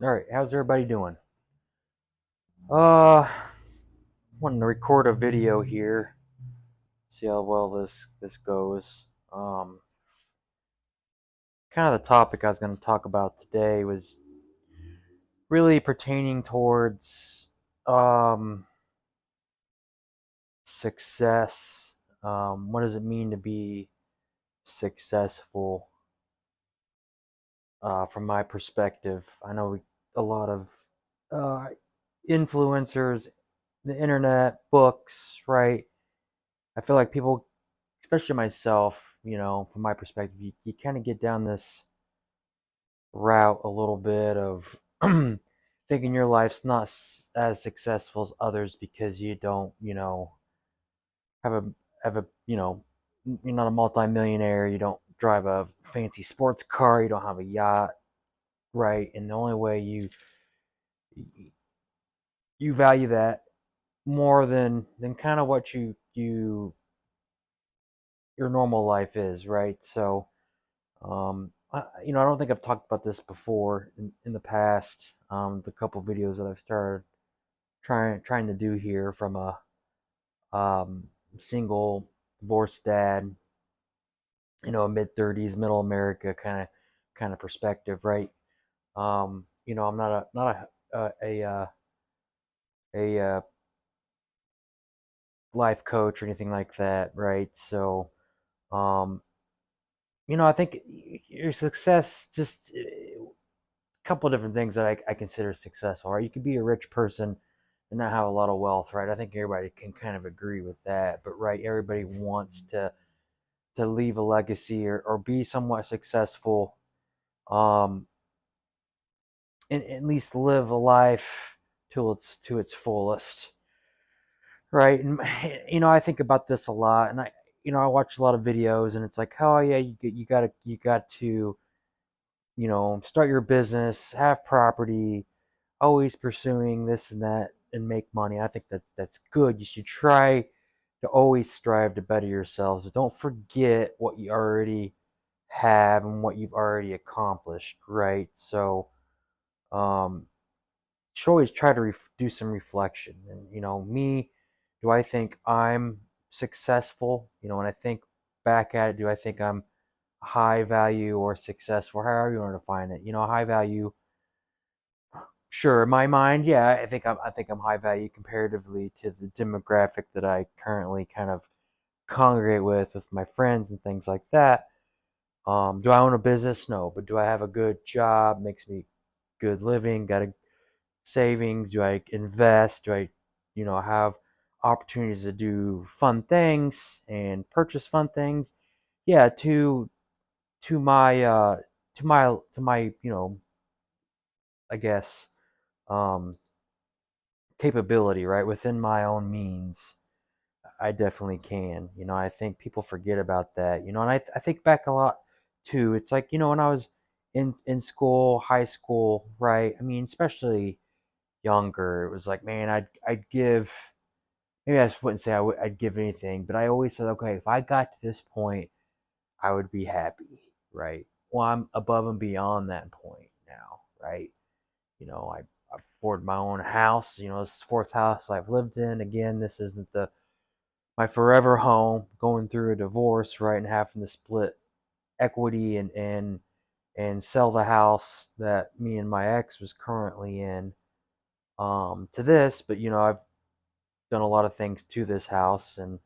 All right, how's everybody doing? Uh, wanting to record a video here. See how well this goes. Kind of the topic I was going to talk about today was really pertaining towards success. What does it mean to be successful? From my perspective, I know a lot of uh, influencers, the internet, books, right? I feel like people, especially myself, from my perspective, you kind of get down this route a little bit of thinking your life's not as successful as others because you don't, have a have a, you're not a multimillionaire, you don't drive a fancy sports car, you don't have a yacht, right? And the only way you value that more than kind of what your normal life is, right? So I don't think I've talked about this before in the past. The couple videos that I've started trying to do here from a single divorced dad, mid 30s, middle America kind of perspective, right? I'm not a life coach or anything like that, right? So, um, I think your success just couple of different things that I consider successful, right? You could be a rich person and not have a lot of wealth, right? I think everybody can kind of agree with that. But right, everybody wants to leave a legacy or be somewhat successful, um, and at least live a life to its fullest, right? And I think about this a lot, and I watch a lot of videos, and it's like, oh yeah, you got to start your business, have property, always pursuing this and that and make money. I think that's good. You should try to always strive to better yourselves, but don't forget what you already have and what you've already accomplished, right? So, um, should always try to do some reflection. And me, do I think I'm successful? When I think back at it, do I think I'm high value or successful? However you want to define it. High value. Sure, in my mind, yeah, I think I'm high value comparatively to the demographic that I currently kind of congregate with my friends and things like that. Do I own a business? No, but do I have a good job? Makes me good living? Got a savings? Do I invest? Do I, have opportunities to do fun things and purchase fun things? Yeah, to my to my I guess um capability, right? Within my own means, I definitely can. I think people forget about that. And I think back a lot too. It's like, when I was in school, high school, right? I mean, especially younger, it was like, man, I'd give. Maybe I wouldn't say I'd give anything, but I always said, okay, if I got to this point, I would be happy, right? Well, I'm above and beyond that point now, right? I afford my own house. This is the fourth house I've lived in. Again, this isn't the my forever home. Going through a divorce, right, and having to split equity and sell the house that me and my ex was currently in, to this. But I've done a lot of things to this house, and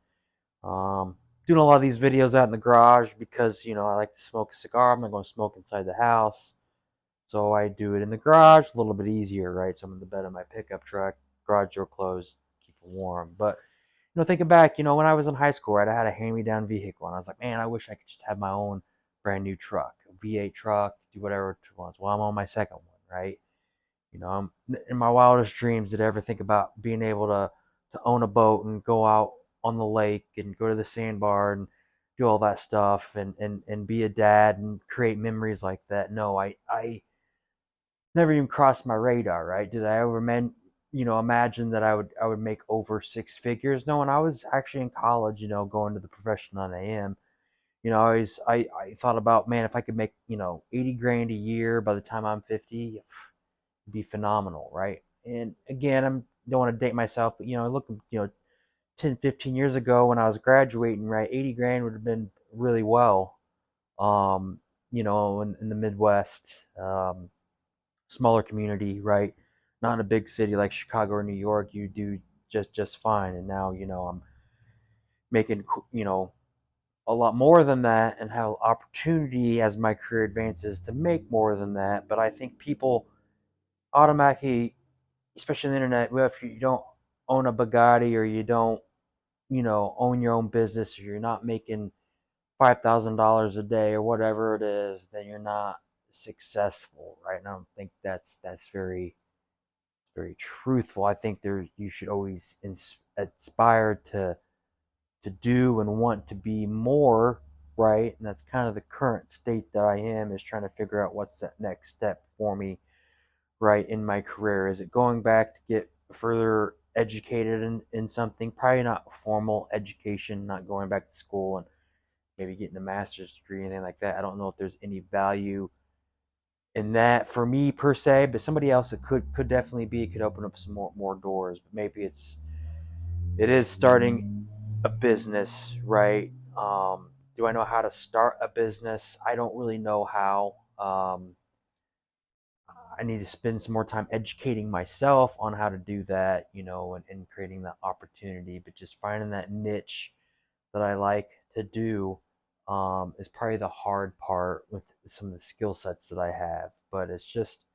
doing a lot of these videos out in the garage because I like to smoke a cigar. I'm not going to smoke inside the house. So I do it in the garage, a little bit easier, right? So I'm in the bed of my pickup truck, garage door closed, keep it warm. But thinking back, when I was in high school, right, I had a hand-me-down vehicle, and I was like, man, I wish I could just have my own brand new truck, a V8 truck, do whatever it wants. Well, I'm on my second one, right? I'm in my wildest dreams did I ever think about being able to own a boat and go out on the lake and go to the sandbar and do all that stuff and be a dad and create memories like that. No, I never even crossed my radar, right? Did I ever imagine that I would make over six figures? No, when I was actually in college, going to the profession that I am, I thought about, man, if I could make 80 grand a year by the time I'm 50, be phenomenal, right? And again, I'm don't want to date myself, but look, 10, 15 years ago when I was graduating, right, 80 grand would have been really well. Um, in the Midwest, smaller community, right? Not in a big city like Chicago or New York, you do just fine. And now, I'm making, a lot more than that and have opportunity as my career advances to make more than that. But I think people automatically, especially on the internet, well, if you don't own a Bugatti or you don't, own your own business, or you're not making $5,000 a day or whatever it is, then you're not successful, right? And I don't think that's very truthful. I think you should always aspire to do and want to be more, right? And that's kind of the current state that I am, is trying to figure out what's that next step for me, right, in my career. Is it going back to get further educated in something? Probably not formal education, not going back to school and maybe getting a master's degree, anything like that. I don't know if there's any value in that for me per se, but somebody else, it could definitely be. It could open up some more doors. But maybe it is starting a business, right? Do I know how to start a business? I don't really know how. I need to spend some more time educating myself on how to do that, and creating that opportunity. But just finding that niche that I like to do, is probably the hard part with some of the skill sets that I have. But it's just,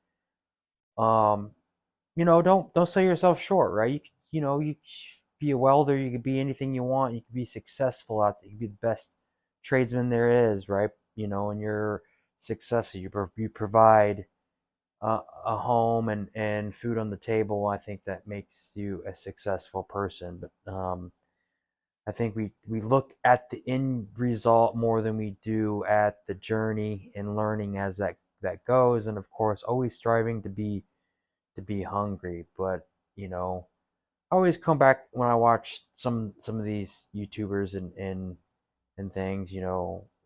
um, don't sell yourself short, right? You could be a welder, you could be anything you want, you could be successful out there, you could be the best tradesman there is, right? And you're successful, you provide a home and food on the table. I think that makes you a successful person. But I think we look at the end result more than we do at the journey and learning as that goes, and of course always striving to be hungry. But I always come back when I watch some of these YouTubers and things.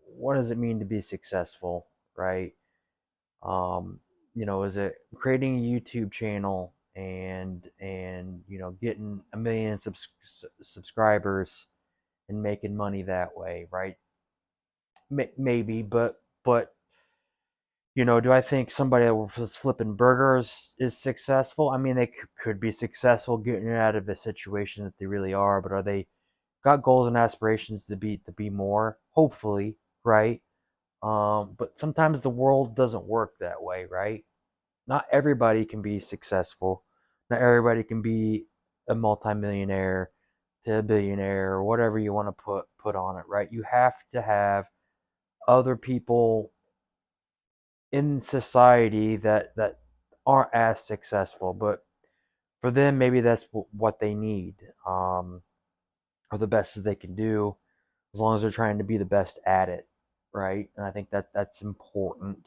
What does it mean to be successful, right? Um, is it creating a YouTube channel and getting a million subscribers and making money that way, right? Maybe, but do I think somebody that was flipping burgers is successful? I mean, they could be successful getting out of a situation that they really are, but are they got goals and aspirations to be more? Hopefully, right? But sometimes the world doesn't work that way, right? Not everybody can be successful. Not everybody can be a multimillionaire to a billionaire or whatever you want to put on it, right? You have to have other people in society that aren't as successful, but for them maybe that's what they need, or the best that they can do, as long as they're trying to be the best at it, right? And I think that's important.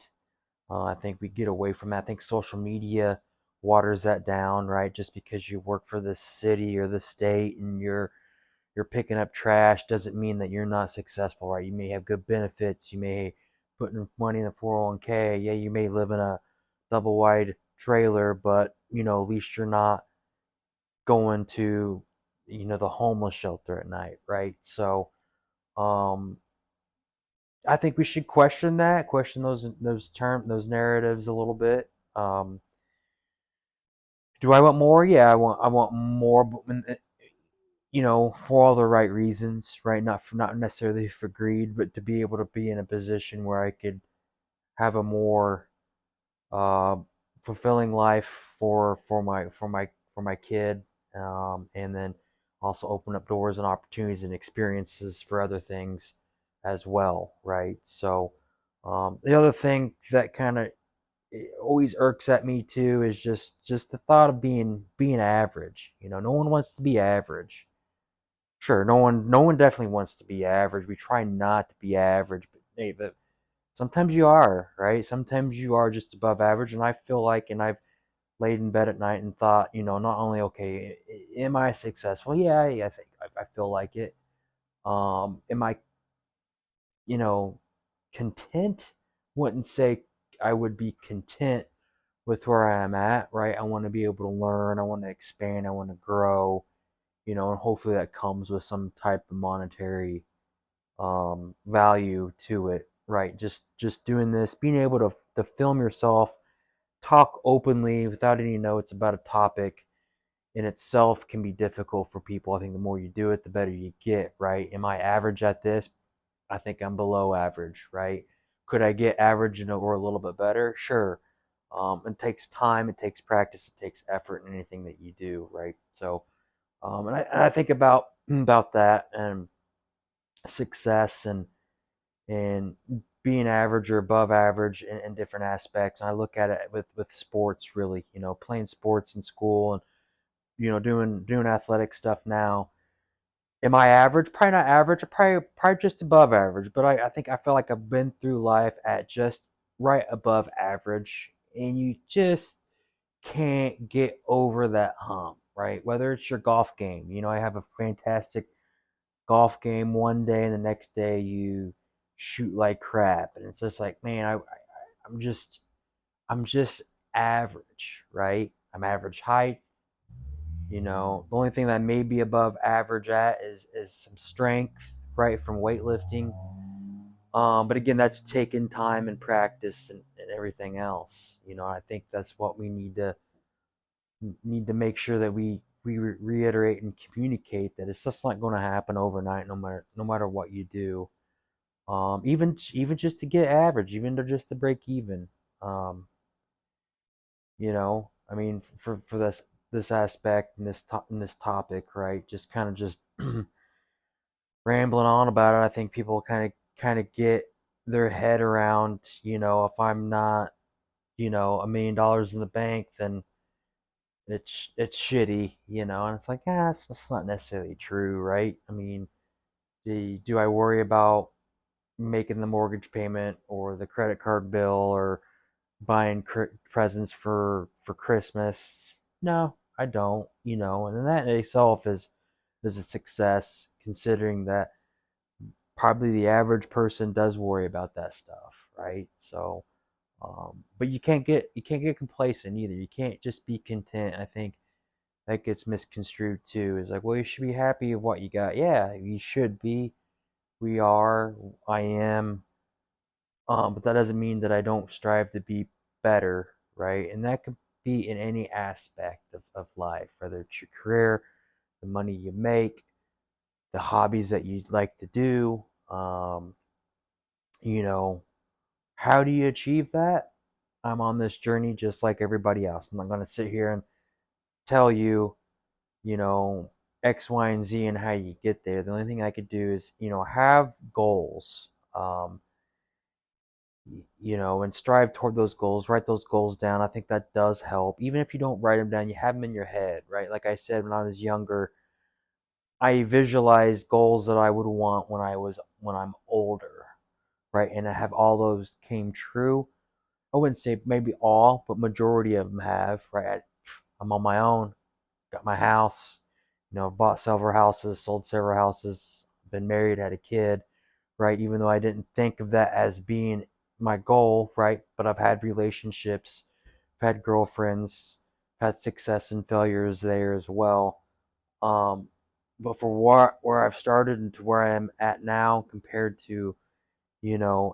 I think we get away from that. I think social media waters that down, right? Just because you work for the city or the state and you're picking up trash doesn't mean that you're not successful, right? You may have good benefits. You may put in money in the 401k. Yeah, you may live in a double wide trailer, but at least you're not going to the homeless shelter at night, right? So um I think we should question those narratives a little bit. Do I want more? Yeah, I want more, but for all the right reasons, right? Not necessarily for greed, but to be able to be in a position where I could have a more uh, fulfilling life for my kid, and then also open up doors and opportunities and experiences for other things as well, right? So the other thing that kind of always irks at me too is just the thought of being average. No one wants to be average. Sure, no one definitely wants to be average. We try not to be average, but hey, but sometimes you are, right? Sometimes you are just above average, and I feel like, and I've laid in bed at night and thought, not only, okay, am I successful? Yeah, I think I feel like it. Am I, you know, content? Wouldn't say I would be content, with where I am at, right? I want to be able to learn, I want to expand, I want to grow, and hopefully that comes with some type of monetary value to it, right? Just doing this, being able to film yourself, talk openly without any notes about a topic in itself can be difficult for people. I think the more you do it, the better you get, right? Am I average at this? I think I'm below average, right? Could I get average or a little bit better? Sure. It takes time, it takes practice, it takes effort in anything that you do, right? So, and I think about that and success and being average or above average in different aspects. And I look at it with sports, really, playing sports in school and doing athletic stuff now. Am I average? Probably not average. Probably just above average. But I think I feel like I've been through life at just right above average, and you just can't get over that hump, right? Whether it's your golf game, I have a fantastic golf game one day, and the next day you shoot like crap, and it's just like, man, I'm just average, right? I'm average height. The only thing that may be above average at is some strength, right, from weightlifting. But again, that's taken time and practice and everything else. I think that's what we need to make sure that we reiterate and communicate that it's just not going to happen overnight, no matter what you do. Even just to get average, even to just to break even. Um, I mean, for this aspect and this topic, right? Just kind of just rambling on about it. I think people kind of get their head around, if I'm not, $1 million in the bank, then it's shitty, and it's like, yeah, it's not necessarily true, right? I mean, do I worry about making the mortgage payment or the credit card bill or buying presents for Christmas? No, I don't. And then that in itself is a success, considering that probably the average person does worry about that stuff, right? So, but you can't get complacent either. You can't just be content. I think that gets misconstrued too. Is like, well, you should be happy with what you got. Yeah, you should be. We are. I am. But that doesn't mean that I don't strive to be better, right? And that could be in any aspect of life, whether it's your career, the money you make, the hobbies that you like to do. You know, how do you achieve that? I'm on this journey just like everybody else. I'm not going to sit here and tell you, you know, X, Y, and Z and how you get there. The only thing I could do is, have goals. And strive toward those goals, write those goals down. I think that does help. Even if you don't write them down, you have them in your head, right? Like I said, when I was younger, I visualized goals that I would want when I'm older, right? And I have all those came true. I wouldn't say maybe all, but majority of them have, right? I'm on my own, got my house, bought several houses, sold several houses, been married, had a kid, right? Even though I didn't think of that as being my goal, right? But I've had relationships, I've had girlfriends, I've had success and failures there as well. Um, but for where I've started and to where I am at now compared to,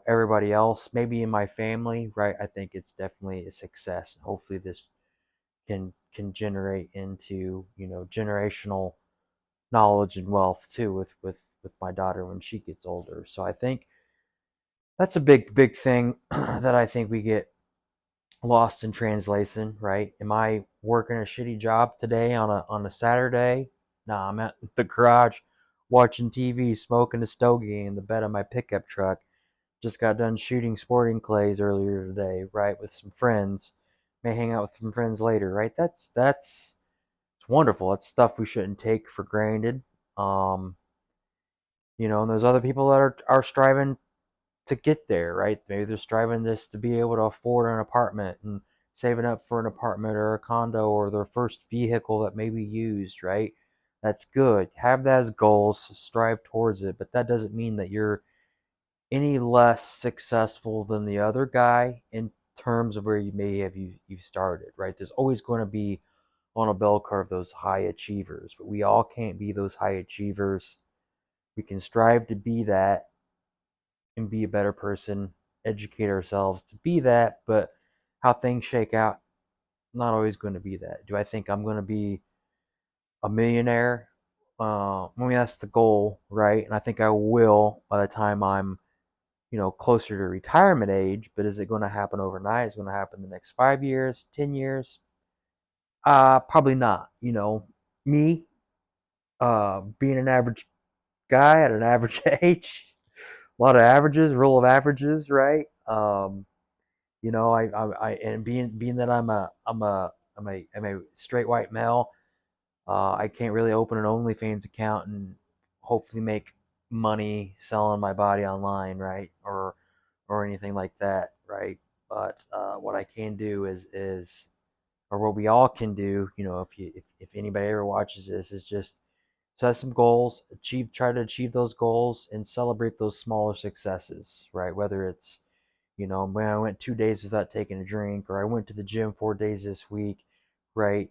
everybody else, maybe in my family, right? I think it's definitely a success. Hopefully this can generate into, generational knowledge and wealth too with my daughter when she gets older. So I think that's a big thing that I think we get lost in translation, right? Am I working a shitty job today on a Saturday? Nah, I'm at the garage watching TV, smoking a stogie in the bed of my pickup truck. Just got done shooting sporting clays earlier today, right, with some friends. May hang out with some friends later, right? That's it's wonderful. It's stuff we shouldn't take for granted. Um, and there's other people that are striving to get there, right? Maybe they're striving this to be able to afford an apartment and saving up for an apartment or a condo or their first vehicle that may be used, right? That's good. Have that as goals, strive towards it, but that doesn't mean that you're any less successful than the other guy. And terms of where you may have you started, right? There's always going to be on a bell curve those high achievers, but we all can't be those high achievers. We can strive to be that and be a better person, educate ourselves to be that, but how things shake out, not always going to be that. Do I think I'm going to be a millionaire? I mean, that's the goal, right? And I think I will by the time I'm, closer to retirement age. But is it going to happen overnight? Is it going to happen in the next 5 years, 10 years? Probably not. Me, being an average guy at an average age, a lot of averages, rule of averages, right? And being that I'm a straight white male, I can't really open an OnlyFans account and hopefully make money selling my body online, right? Or anything like that, right? But what I can do is or what we all can do, if anybody ever watches this, is just set some goals, try to achieve those goals, and celebrate those smaller successes, right? Whether it's when I went 2 days without taking a drink, or I went to the gym 4 days this week, right?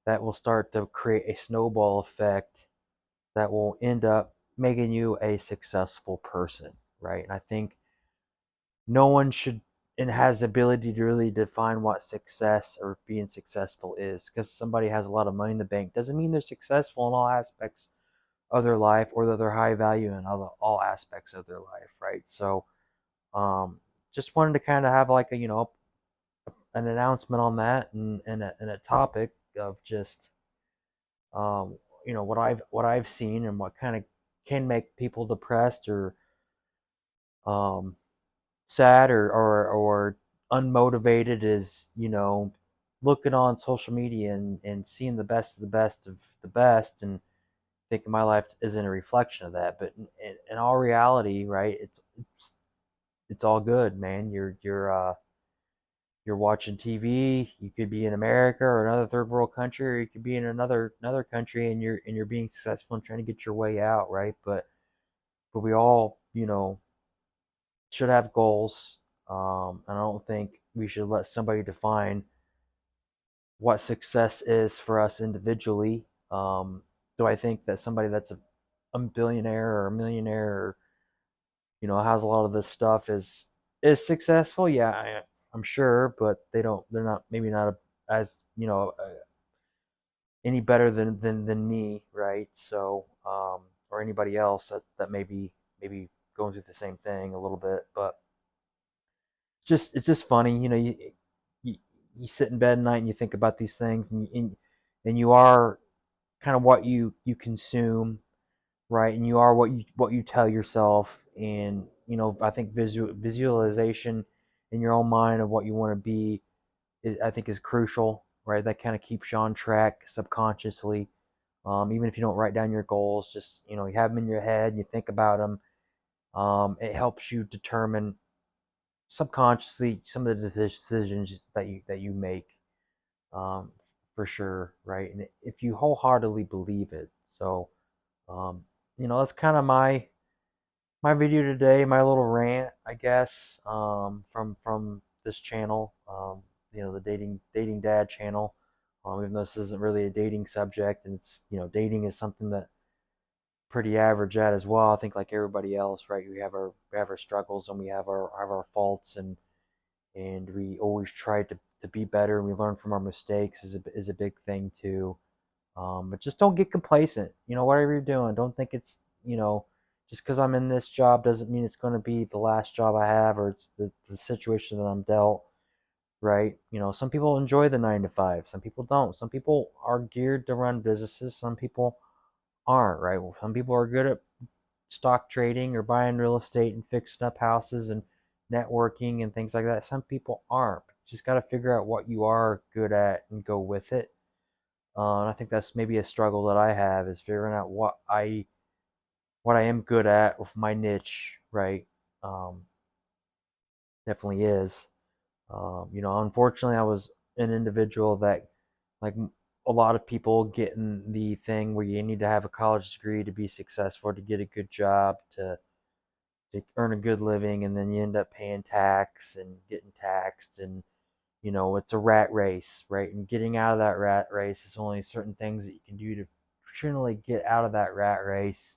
That will start to create a snowball effect that will end up making you a successful person, right? And I think no one should and has the ability to really define what success or being successful is. Because somebody has a lot of money in the bank doesn't mean they're successful in all aspects of their life, or that they're high value in all aspects of their life, right? So um, just wanted to kind of have like an announcement on that, and a topic of just um, what I've seen and what kind of can make people depressed or um, sad or unmotivated is looking on social media and seeing the best of the best of the best, and thinking my life isn't a reflection of that. But in all reality, right, it's all good, man. You're watching TV. You could be in America or another third world country, or you could be in another country, and you're being successful and trying to get your way out, right? But we all should have goals. And I don't think we should let somebody define what success is for us individually. Do I think that somebody that's a billionaire or a millionaire, or has a lot of this stuff, is successful? Yeah, I'm sure, but they're not, maybe not as any better than me, right? So or anybody else that maybe going through the same thing a little bit. But it's just funny, you, you sit in bed at night and you think about these things, and you are kind of what you consume, right? And you are what you tell yourself. And I think visualization in your own mind of what you want to be I think is crucial, right? That kind of keeps you on track subconsciously. Even if you don't write down your goals, just you have them in your head, you think about them. It helps you determine subconsciously some of the decisions that you make, um, for sure, right? And if you wholeheartedly believe it. So um, that's kind of my video today, my little rant, I guess, from this channel, the dating dad channel. Even though this isn't really a dating subject, and it's dating is something that pretty average at as well. I think like everybody else, right? We have our struggles, and we have our faults, and we always try to be better, and we learn from our mistakes is a big thing too. But just don't get complacent. Whatever you're doing, don't think it's just because I'm in this job doesn't mean it's going to be the last job I have, or it's the situation that I'm dealt. Right? Some people enjoy the 9 to 5. Some people don't. Some people are geared to run businesses. Some people aren't. Right? Well, some people are good at stock trading or buying real estate and fixing up houses and networking and things like that. Some people aren't. Just got to figure out what you are good at and go with it. And I think that's maybe a struggle that I have, is figuring out what I am good at with my niche, right? Um, Definitely is. Unfortunately, I was an individual that, like a lot of people, get in the thing where you need to have a college degree to be successful, to get a good job, to earn a good living, and then you end up paying tax and getting taxed, and it's a rat race, right? And getting out of that rat race is only certain things that you can do to generally get out of that rat race,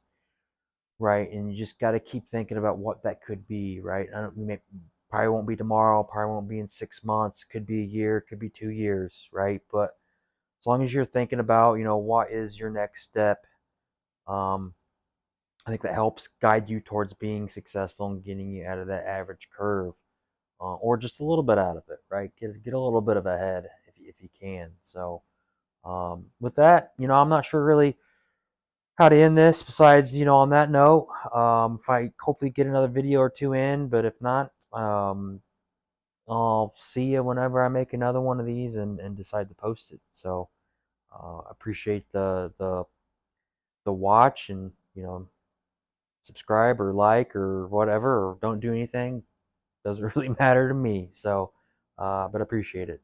right? And you just got to keep thinking about what that could be, right? I don't, probably won't be tomorrow, probably won't be in 6 months, could be a year, could be 2 years, right? But as long as you're thinking about, what is your next step, um, I think that helps guide you towards being successful and getting you out of that average curve, or just a little bit out of it, right? Get a little bit of ahead if you can. So with that, I'm not sure really how to end this besides, on that note. If I hopefully get another video or two in, but if not, I'll see you whenever I make another one of these and decide to post it. So appreciate the watch, and subscribe or like or whatever, or don't do anything. Doesn't really matter to me. So but appreciate it.